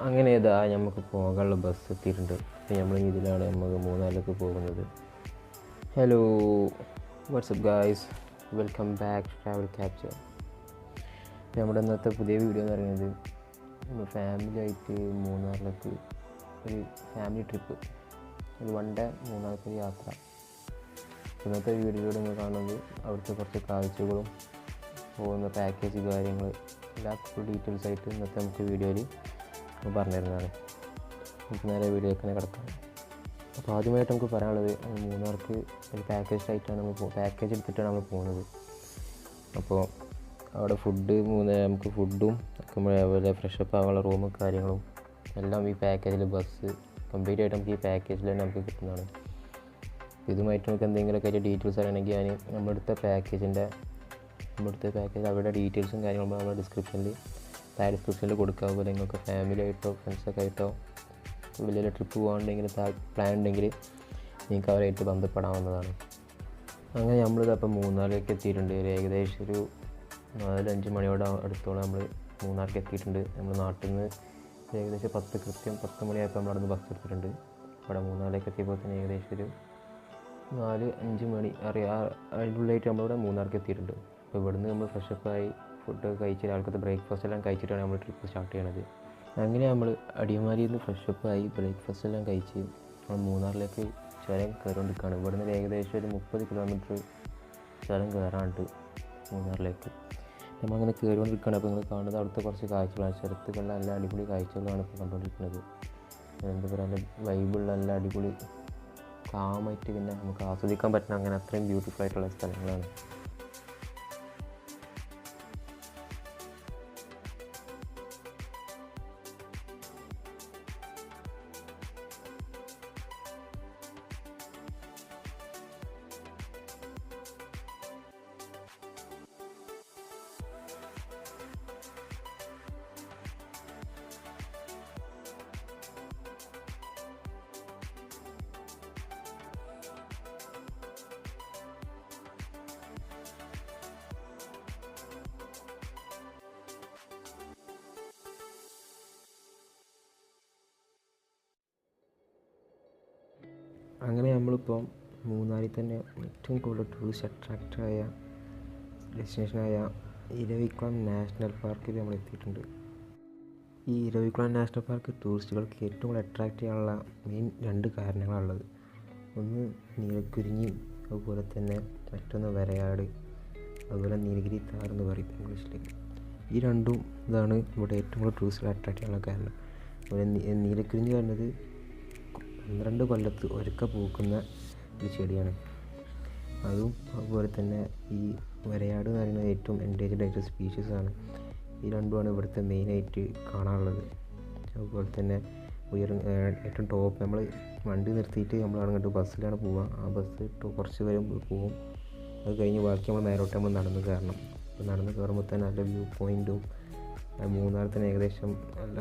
അങ്ങനെ ഇതാ നമുക്ക് പോകാനുള്ള ബസ് എത്തിയിട്ടുണ്ട്. അപ്പോൾ നമ്മൾ ഇതിലാണ് നമുക്ക് മൂന്നാറിലേക്ക് പോകുന്നത്. Hello, WhatsApp guys, welcome back travel capture. നമ്മുടെ ഇന്നത്തെ പുതിയ വീഡിയോ എന്ന് പറയുന്നത് നമ്മൾ ഫാമിലി ആയിട്ട് മൂന്നാറിലേക്ക് ഒരു ഫാമിലി ട്രിപ്പ്, ഒരു 1 ഡേ മൂന്നാറിലേക്ക് യാത്ര. ഇന്നത്തെ വീഡിയോയിലൂടെ നിങ്ങൾ കാണുന്നത് അവിടുത്തെ കുറച്ച് കാഴ്ചകളും പോകുന്ന പാക്കേജ് കാര്യങ്ങൾ എല്ലാ ഡീറ്റെയിൽസ് ആയിട്ട് ഇന്നത്തെ നമുക്ക് വീഡിയോയിൽ പറഞ്ഞിരുന്നതാണ്. നമുക്ക് നേരെ വീഡിയോയിൽ തന്നെ കിടക്കാം. അപ്പോൾ ആദ്യമായിട്ട് നമുക്ക് പറയാനുള്ളത്, മൂന്നാർക്ക് ഒരു പാക്കേജ് എടുത്തിട്ടാണ് നമ്മൾ പോകുന്നത്. അപ്പോൾ അവിടെ നമുക്ക് ഫുഡും അതുപോലെ ഫ്രഷപ്പ് ആകാനുള്ള റൂമും കാര്യങ്ങളും എല്ലാം ഈ പാക്കേജിൽ ബസ് കംപ്ലീറ്റ് ആയിട്ട് നമുക്ക് ഈ പാക്കേജിൽ തന്നെ നമുക്ക് കിട്ടുന്നതാണ്. ഇതുമായിട്ട് നമുക്ക് എന്തെങ്കിലുമൊക്കെ ആയിട്ട് ഡീറ്റെയിൽസ് അറിയണമെങ്കിൽ ഞാൻ നമ്മുടെ പാക്കേജ് അവരുടെ ഡീറ്റെയിൽസും കാര്യങ്ങളും നമ്മുടെ ഡിസ്ക്രിപ്ഷനിൽ കൊടുക്കുക. അതുപോലെ നിങ്ങൾക്ക് ഫാമിലി ആയിട്ടോ ഫ്രണ്ട്സൊക്കെ ആയിട്ടോ വലിയ ട്രിപ്പ് പോകാനുണ്ടെങ്കിൽ പ്ലാൻ ഉണ്ടെങ്കിൽ നിങ്ങൾക്ക് അവരായിട്ട് ബന്ധപ്പെടാവുന്നതാണ്. അങ്ങനെ നമ്മളിതപ്പോൾ മൂന്നാറിലേക്ക് എത്തിയിട്ടുണ്ട്. ഏകദേശം ഒരു 4-5 മണിയോടെ അടുത്തോളം നമ്മൾ മൂന്നാറിലേക്ക് എത്തിയിട്ടുണ്ട്. നമ്മൾ നാട്ടിൽ നിന്ന് ഏകദേശം 10 മണിയായപ്പോൾ നമ്മൾ അവിടെ നിന്ന് ബസ് എടുത്തിട്ടുണ്ട്. അവിടെ മൂന്നാറിലേക്ക് എത്തിയപ്പോൾ തന്നെ ഏകദേശം ഒരു 4-5 മണി അതിനുള്ളിലായിട്ട് നമ്മളിവിടെ മൂന്നാറിലേക്ക് എത്തിയിട്ടുണ്ട്. അപ്പോൾ ഇവിടുന്ന് നമ്മൾ ഫ്രഷപ്പായി ഫുഡൊക്കെ കഴിച്ച് രാവിലത്തെ ബ്രേക്ക്ഫാസ്റ്റ് എല്ലാം കഴിച്ചിട്ടാണ് നമ്മൾ ട്രിപ്പ് സ്റ്റാർട്ട് ചെയ്യണത്. അങ്ങനെ നമ്മൾ അടിമാലിയിൽ നിന്ന് ഫ്രഷപ്പായി ബ്രേക്ക്ഫാസ്റ്റ് എല്ലാം കഴിച്ച് നമ്മൾ മൂന്നാറിലേക്ക് ചുരം കയറിക്കൊണ്ടിരിക്കുകയാണ്. ഇവിടുന്ന് ഏകദേശം ഒരു 30 കിലോമീറ്റർ ചുരം കയറാണ്ട് മൂന്നാറിലേക്ക്. നമ്മളങ്ങനെ കയറിക്കൊണ്ടിരിക്കുകയാണ്. അപ്പോൾ നിങ്ങൾ കാണുന്നത് അവിടുത്തെ കുറച്ച് കാഴ്ചകളാണ്. ചുരത്തുകളിൽ നല്ല അടിപൊളി കാഴ്ചകളാണ് ഇപ്പോൾ കണ്ടുകൊണ്ടിരിക്കുന്നത്. എന്താ പറയുക, നല്ല വൈബുള്ള നല്ല അടിപൊളി കാമായിട്ട് പിന്നെ നമുക്ക് ആസ്വദിക്കാൻ പറ്റുന്ന അങ്ങനെ അത്രയും ബ്യൂട്ടിഫുൾ ആയിട്ടുള്ള സ്ഥലങ്ങളാണ്. അങ്ങനെ നമ്മളിപ്പം മൂന്നാറിൽ തന്നെ ഏറ്റവും കൂടുതൽ ടൂറിസ്റ്റ് അട്രാക്റ്ററായ ഡെസ്റ്റിനേഷനായ ഇരവിക്കുളം നാഷണൽ പാർക്കിൽ നമ്മൾ എത്തിയിട്ടുണ്ട്. ഈ ഇരവിക്കുളം നാഷണൽ പാർക്ക് ടൂറിസ്റ്റുകൾക്ക് ഏറ്റവും കൂടുതൽ അട്രാക്റ്റ് ചെയ്യാനുള്ള മെയിൻ 2 കാരണങ്ങളാണുള്ളത്. ഒന്ന് നീലക്കുരിഞ്ഞി, അതുപോലെ തന്നെ മറ്റൊന്ന് വരയാട്, അതുപോലെ നീലഗിരി താർ എന്ന് പറയും ഇംഗ്ലീഷിൽ. ഈ 2 ഇതാണ് ഇവിടെ ഏറ്റവും കൂടുതൽ ടൂറിസ്റ്റുകളെ അട്രാക്റ്റ് ചെയ്യാനുള്ള കാരണം. അതുപോലെ നീലക്കുരിഞ്ഞി പറയുന്നത് 12 കൊല്ലത്ത് ഒരിക്കൽ പൂക്കുന്ന ഒരു ചെടിയാണ്. അതുപോലെ തന്നെ ഈ വരയാട് എന്ന് പറയുന്നത് ഏറ്റവും എൻഡേഞ്ചർഡ് ആയിട്ട് സ്പീഷീസാണ്. ഈ 2മാണ് ഇവിടുത്തെ മെയിനായിട്ട് കാണാനുള്ളത്. അതുപോലെ തന്നെ ഏറ്റവും ടോപ്പ് നമ്മൾ വണ്ടി നിർത്തിയിട്ട് നമ്മൾ അങ്ങോട്ട് ബസ്സിലാണ് പോവുക. ആ ബസ് കുറച്ച് വരും പോവും. അത് കഴിഞ്ഞ് ബാക്കി നമ്മൾ മേലോട്ട് നമ്മൾ നടന്ന് കയറണം. അപ്പോൾ നടന്ന് കയറുമ്പോൾ തന്നെ നല്ല വ്യൂ പോയിൻറ്റും മൂന്നാറിൽ തന്നെ ഏകദേശം നല്ല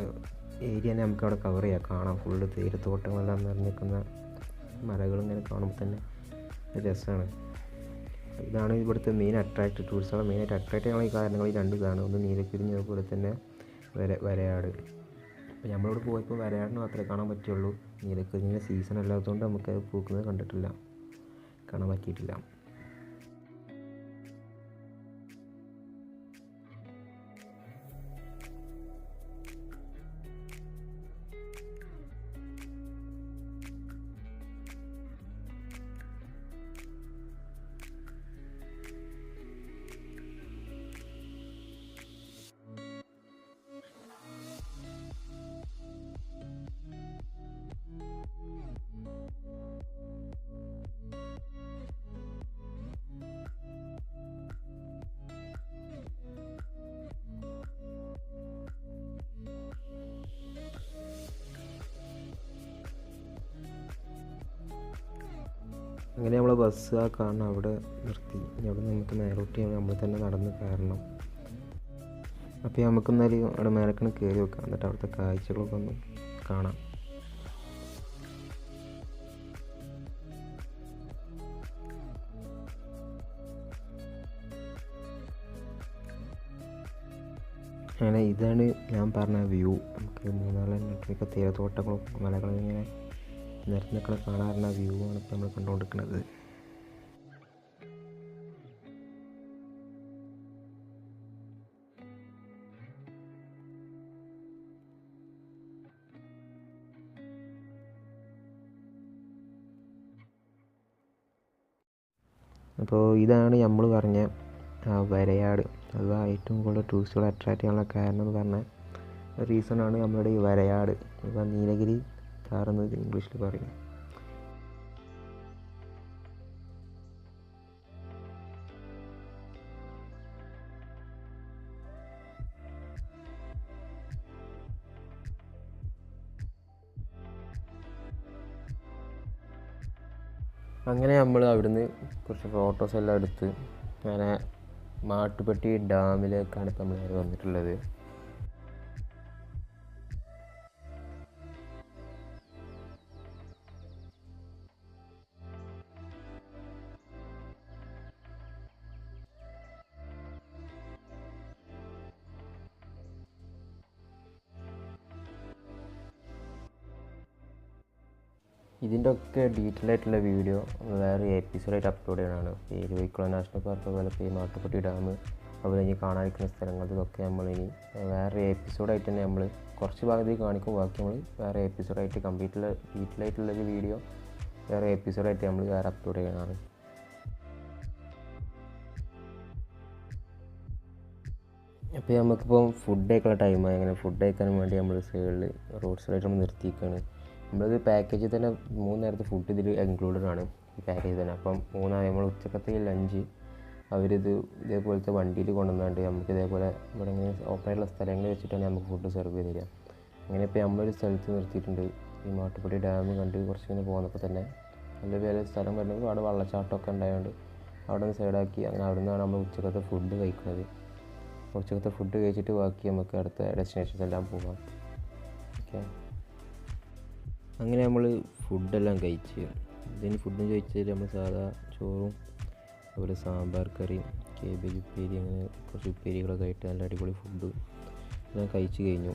ഏരിയ തന്നെ നമുക്ക് അവിടെ കവർ ചെയ്യാം, കാണാം. ഫുള്ള് തേയിലത്തോട്ടങ്ങളെല്ലാം നിറഞ്ഞിരിക്കുന്ന മലകളിങ്ങനെ കാണുമ്പോൾ തന്നെ രസമാണ്. ഇതാണ് ഇവിടുത്തെ മെയിൻ ടൂറിസ്റ്റുകളെ മെയിനായിട്ട് അട്രാക്റ്റ് ചെയ്യാനുള്ള ഈ കാരണങ്ങൾ ഈ 2 ഇതാണ്. ഒന്ന് നീലക്കുരിഞ്ഞി, അതുപോലെ തന്നെ വരയാട്. അപ്പോൾ നമ്മളിവിടെ പോയപ്പോൾ വരയാടിന് മാത്രമേ കാണാൻ പറ്റുള്ളൂ. നീലക്കുരിഞ്ഞിൻ്റെ സീസൺ അല്ലാത്തതുകൊണ്ട് നമുക്കത് പൂക്കുന്നത് കാണാൻ പറ്റിയിട്ടില്ല. അങ്ങനെ നമ്മളെ ബസ് ആ കാണണം അവിടെ നിർത്തി. അവിടെ നമുക്ക് മേലോട്ട് നമ്മൾ തന്നെ നടന്ന് കയറണം. അപ്പോൾ നമുക്ക് എന്നാലും അവിടെ മേലക്കണ് കയറി വെക്കാം, എന്നിട്ട് അവിടുത്തെ കാഴ്ചകളൊക്കെ ഒന്ന് കാണാം. അങ്ങനെ ഇതാണ് ഞാൻ പറഞ്ഞ വ്യൂ. നമുക്ക് മൂന്നാറിൽ നിന്നൊക്കെ തേയിലത്തോട്ടങ്ങളും മലകളും ഇങ്ങനെ നിരന്നൊക്കെ കാണാറുള്ള വ്യൂ ആണ് ഇപ്പോൾ നമ്മൾ കണ്ടുകൊണ്ടിരിക്കുന്നത്. അപ്പോൾ ഇതാണ് നമ്മൾ പറഞ്ഞ വരയാട്. അഥവാ ഏറ്റവും കൂടുതൽ ടൂറിസ്റ്റുകളെ അട്രാക്റ്റ് ചെയ്യാനുള്ള കാരണം എന്ന് പറഞ്ഞ റീസണാണ് നമ്മളുടെ ഈ വരയാട്. അപ്പോൾ നീലഗിരി സ്റ്റാർ എന്ന് ഇംഗ്ലീഷിൽ പറയും. അങ്ങനെ നമ്മൾ അവിടുന്ന് കുറച്ച് ഫോട്ടോസ് എല്ലാം എടുത്ത് അങ്ങനെ മാട്ടുപ്പെട്ടി ഡാമിലേക്കാണ് ഇപ്പം നമ്മൾ നേരെ വന്നിട്ടുള്ളത്. ഇതിൻ്റെ ഒക്കെ ഡീറ്റെയിൽ ആയിട്ടുള്ള വീഡിയോ വേറെ എപ്പിസോഡായിട്ട് അപ്ലോഡ് ചെയ്യണതാണ്. ഈ ഇരവിക്കുളം നാഷണൽ പാർക്ക്, അതുപോലെ ഈ മാട്ടുപ്പെട്ടി ഡാം, അതുപോലെ ഇനി കാണാതിരിക്കുന്ന സ്ഥലങ്ങൾ, ഇതൊക്കെ നമ്മളിനി വേറെ എപ്പിസോഡായിട്ട് തന്നെ നമ്മൾ കുറച്ച് ഭാഗത്തേക്ക് കാണിക്കും. ബാക്കി നമ്മൾ വേറെ എപ്പിസോഡായിട്ട് ഡീറ്റെയിൽ ആയിട്ടുള്ളൊരു വീഡിയോ വേറെ എപ്പിസോഡായിട്ട് നമ്മൾ വേറെ അപ്ലോഡ് ചെയ്യണതാണ്. അപ്പോൾ നമുക്കിപ്പം ഫുഡ് കഴിക്കാനുള്ള ടൈമായി. അങ്ങനെ ഫുഡ് കഴിക്കാൻ വേണ്ടി നമ്മൾ റോഡ് സൈഡിൽ നമ്മൾ നിർത്തിയിരിക്കുകയാണ്. നമ്മളത് പാക്കേജിൽ തന്നെ 3 നേരത്തെ ഫുഡ് ഇതിൽ ഇൻക്ലൂഡഡ് ആണ് ഈ പാക്കേജിൽ തന്നെ. അപ്പം നമ്മൾ ഉച്ചക്കത്തെ ലഞ്ച് ഇതേപോലത്തെ വണ്ടിയിൽ കൊണ്ടുവന്നുകൊണ്ട് നമുക്ക് ഇതേപോലെ ഇവിടെ ഇങ്ങനെ ഓപ്പണായിട്ടുള്ള സ്ഥലങ്ങളിൽ വെച്ചിട്ടാണ് നമുക്ക് ഫുഡ് സെർവ് ചെയ്ത് തരിക. അങ്ങനെ ഇപ്പോൾ നമ്മളൊരു സ്ഥലത്ത് നിർത്തിയിട്ടുണ്ട്. ഈ മാട്ടുപ്പെട്ടി ഡാം കണ്ട് കുറച്ചിങ്ങനെ പോകുന്നപ്പോൾ തന്നെ നല്ല വേറെ സ്ഥലം വരുന്നത് അവിടെ വെള്ളച്ചാട്ടമൊക്കെ ഉണ്ടായതുകൊണ്ട് അവിടെ നിന്ന് സൈഡാക്കി. അങ്ങനെ അവിടെ നിന്നാണ് നമ്മൾ ഉച്ചക്കത്തെ ഫുഡ് കഴിക്കുന്നത്. ഉച്ചക്കത്തെ ഫുഡ് കഴിച്ചിട്ട് ബാക്കി നമുക്ക് അടുത്ത ഡെസ്റ്റിനേഷൻസ് എല്ലാം പോകാം. ഓക്കെ, അങ്ങനെ നമ്മൾ ഫുഡെല്ലാം കഴിച്ച് ഇതിന് ഫുഡും ചോദിച്ചാൽ നമ്മൾ സാധാ ചോറും അതുപോലെ സാമ്പാർ കറി, കേബേജ് ഉപ്പേരി, അങ്ങനെ കുറച്ച് ഉപ്പേരികളൊക്കെ ആയിട്ട് നല്ല അടിപൊളി ഫുഡ് എല്ലാം കഴിച്ച് കഴിഞ്ഞു.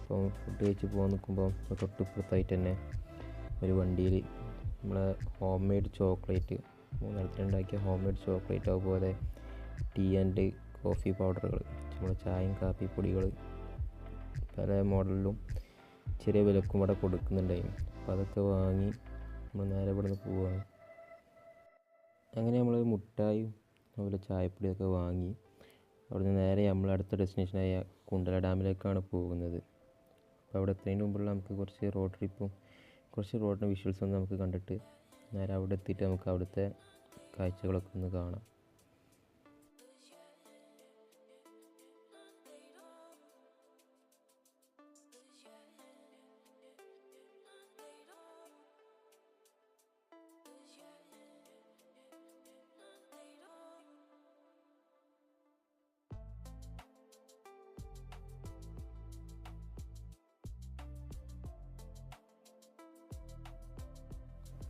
അപ്പം ഫുഡ് കഴിച്ച് പോകാൻ നിൽക്കുമ്പോൾ തൊട്ടിപ്പുറത്തായിട്ട് തന്നെ ഒരു വണ്ടിയിൽ നമ്മളെ ഹോം മെയ്ഡ് ചോക്ലേറ്റ്, 3 നേരത്തിലുണ്ടാക്കിയ ഹോം മെയ്ഡ് ചോക്ലേറ്റ്, അതുപോലെ ടീ ആൻഡ് കോഫി പൗഡറുകൾ, നമ്മുടെ ചായയും കാപ്പി പൊടികൾ പല മോഡലിലും ചെറിയ വിലക്കും ഇവിടെ കൊടുക്കുന്നുണ്ടായിരുന്നു. അപ്പോൾ അതൊക്കെ വാങ്ങി നമ്മൾ നേരെ ഇവിടെ നിന്ന് പോവുകയാണ്. അങ്ങനെ നമ്മൾ മുട്ടായും അതുപോലെ ചായപ്പൊടിയൊക്കെ വാങ്ങി അവിടെ നിന്ന് നേരെ നമ്മൾ അടുത്ത ഡെസ്റ്റിനേഷനായ കുണ്ടല ഡാമിലേക്കാണ് പോകുന്നത്. അപ്പോൾ അവിടെ എത്തുന്നതിന് മുമ്പുള്ള നമുക്ക് കുറച്ച് റോഡ് ട്രിപ്പും കുറച്ച് റോഡിൻ്റെ വിഷ്വൽസും നമുക്ക് കണ്ടിട്ട് നേരെ അവിടെ എത്തിയിട്ട് നമുക്ക് അവിടുത്തെ കാഴ്ചകളൊക്കെ ഒന്ന് കാണാം.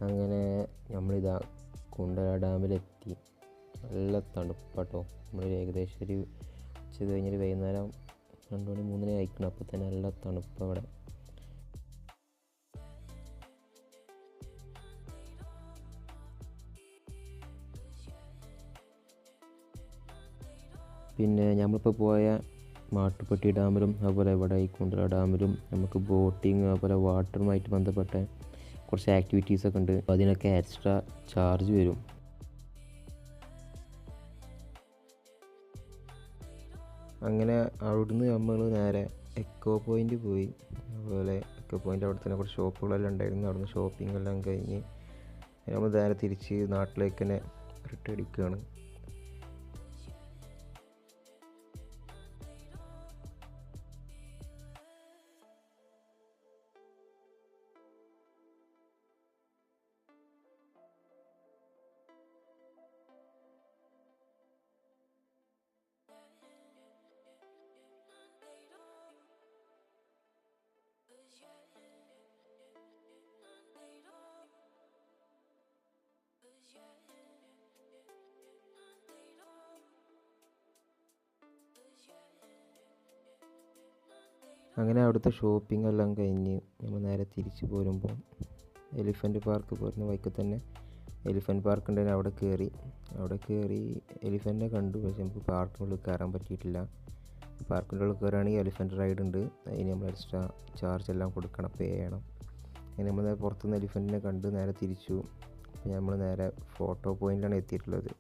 അങ്ങനെ നമ്മളിതാ കുണ്ടല ഡാമിലെത്തി. നല്ല തണുപ്പാട്ടോ. നമ്മൾ ഏകദേശം ഒരു ഉച്ച കഴിഞ്ഞൊരു വൈകുന്നേരം 2 മണി 3 മണി ആയിക്കണം. അപ്പോൾ തന്നെ നല്ല തണുപ്പ് അവിടെ. പിന്നെ നമ്മളിപ്പോൾ പോയ മാട്ടുപ്പെട്ടി ഡാമിലും അതുപോലെ ഇവിടെ ഈ കുണ്ടല ഡാമിലും നമുക്ക് ബോട്ടിങ് അതുപോലെ വാട്ടറുമായിട്ട് ബന്ധപ്പെട്ട കുറച്ച് ആക്ടിവിറ്റീസൊക്കെ ഉണ്ട്. അപ്പോൾ അതിനൊക്കെ എക്സ്ട്രാ ചാർജ് വരും. അങ്ങനെ അവിടുന്ന് നമ്മൾ നേരെ എക്കോ പോയിൻ്റ് പോയി. അതുപോലെ എക്കോ പോയിൻ്റ് അവിടെ തന്നെ കുറച്ച് ഷോപ്പുകളെല്ലാം ഉണ്ടായിരുന്നു. അവിടുന്ന് ഷോപ്പിംഗ് എല്ലാം കഴിഞ്ഞ് നമ്മൾ നേരെ തിരിച്ച് നാട്ടിലേക്ക് തന്നെ റിട്ടേൺ അടിക്കുകയാണ്. അങ്ങനെ അവിടുത്തെ ഷോപ്പിംഗ് എല്ലാം കഴിഞ്ഞ് നമ്മൾ നേരെ തിരിച്ച് പോരുമ്പോൾ എലിഫൻറ്റ് പാർക്ക് പോരുന്ന വഴിക്ക് തന്നെ എലിഫൻറ്റ് പാർക്ക് ഉണ്ടെങ്കിൽ അവിടെ കയറി എലിഫൻറ്റിനെ കണ്ടു. പക്ഷേ നമുക്ക് പാർക്കിനുള്ളിൽ കയറാൻ പറ്റിയിട്ടില്ല. പാർക്കിൻ്റെ ഉള്ളിൽ കയറുകയാണെങ്കിൽ എലിഫൻറ്റ് റൈഡ് ഉണ്ട്, അതിന് നമ്മൾ എക്സ്ട്രാ ചാർജ് എല്ലാം കൊടുക്കണം, പേ ചെയ്യണം. അങ്ങനെ നമ്മൾ നേരെ പുറത്തുനിന്ന് എലിഫൻറ്റിനെ കണ്ട് നേരെ തിരിച്ചു. അപ്പോൾ നമ്മൾ നേരെ ഫോട്ടോ പോയിൻ്റാണ് എത്തിയിട്ടുള്ളത്.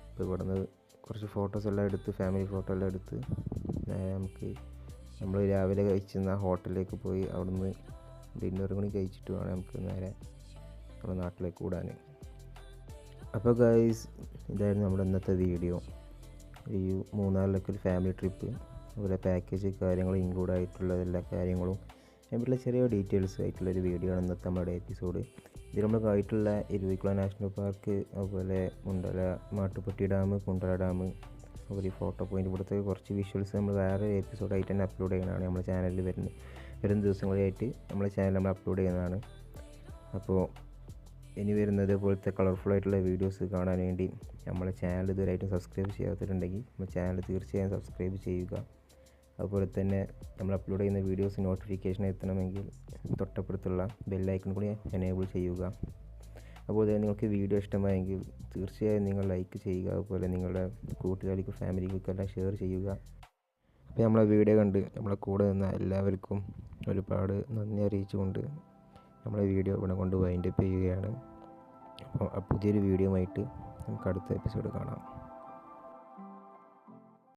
അപ്പോൾ ഇവിടെ നിന്ന് കുറച്ച് ഫോട്ടോസ് എല്ലാം എടുത്ത്, ഫാമിലി ഫോട്ടോ എല്ലാം എടുത്ത് നേരെ നമ്മൾ രാവിലെ കഴിച്ചിരുന്ന ഹോട്ടലിലേക്ക് പോയി അവിടുന്ന് ഡിന്നറും കൂടി കഴിച്ചിട്ട് വേണം നമുക്ക് നേരെ നമ്മുടെ നാട്ടിലേക്ക് ഓടാൻ. അപ്പോൾ ഗൈസ്, ഇതായിരുന്നു നമ്മുടെ ഇന്നത്തെ വീഡിയോ. ഈ മൂന്നാറിലേക്ക് ഒരു ഫാമിലി ട്രിപ്പ്, അതുപോലെ പാക്കേജ് കാര്യങ്ങൾ ഇൻക്ലൂഡ് ആയിട്ടുള്ള എല്ലാ കാര്യങ്ങളും അതിലുള്ള ചെറിയ ഡീറ്റെയിൽസ് ആയിട്ടുള്ളൊരു വീഡിയോ ആണ് ഇന്നത്തെ നമ്മുടെ എപ്പിസോഡ്. ഇതിൽ നമ്മൾ ആയിട്ടുള്ള ഇരവിക്കുള നാഷണൽ പാർക്ക്, അതുപോലെ മുണ്ടല മാട്ടുപ്പെട്ടി ഡാം, കുണ്ടല ഡാം, അതുപോലെ ഈ ഫോട്ടോ പോയിൻ്റ്, ഇവിടുത്തെ കുറച്ച് വിഷ്വൽസ് നമ്മൾ വേറെ എപ്പിസോഡായിട്ട് തന്നെ അപ്ലോഡ് ചെയ്യുന്നതാണ്. നമ്മുടെ ചാനലിൽ വരുന്ന ദിവസങ്ങളിലായിട്ട് നമ്മുടെ ചാനൽ നമ്മൾ അപ്ലോഡ് ചെയ്യുന്നതാണ്. അപ്പോൾ ഇനി വരുന്നത് പോലത്തെ കളർഫുൾ ആയിട്ടുള്ള വീഡിയോസ് കാണാൻ വേണ്ടി നമ്മളെ ചാനൽ ഇതുവരെയായിട്ടും സബ്സ്ക്രൈബ് ചെയ്യാത്തിട്ടുണ്ടെങ്കിൽ നമ്മുടെ ചാനൽ തീർച്ചയായും സബ്സ്ക്രൈബ് ചെയ്യുക. അതുപോലെ തന്നെ നമ്മൾ അപ്ലോഡ് ചെയ്യുന്ന വീഡിയോസ് നോട്ടിഫിക്കേഷൻ എത്തണമെങ്കിൽ തൊട്ടപ്പുറത്തുള്ള ബെല്ലൈക്കൺ കൂടി എനേബിൾ ചെയ്യുക. അതുപോലെ തന്നെ നിങ്ങൾക്ക് വീഡിയോ ഇഷ്ടമായെങ്കിൽ തീർച്ചയായും നിങ്ങൾ ലൈക്ക് ചെയ്യുക. അതുപോലെ നിങ്ങളുടെ കൂട്ടുകാർക്കും ഫാമിലിക്കൊക്കെ ഷെയർ ചെയ്യുക. അപ്പോൾ നമ്മളെ വീഡിയോ കണ്ട് നമ്മളെ കൂടെ നിന്ന എല്ലാവർക്കും ഒരുപാട് നന്ദി അറിയിച്ചുകൊണ്ട് നമ്മളെ വീഡിയോ ഇവിടെ കൊണ്ട് വൈൻഡപ്പ് ചെയ്യുകയാണ്. അപ്പോൾ പുതിയൊരു വീഡിയോ ആയിട്ട് നമുക്ക് അടുത്ത എപ്പിസോഡ് കാണാം.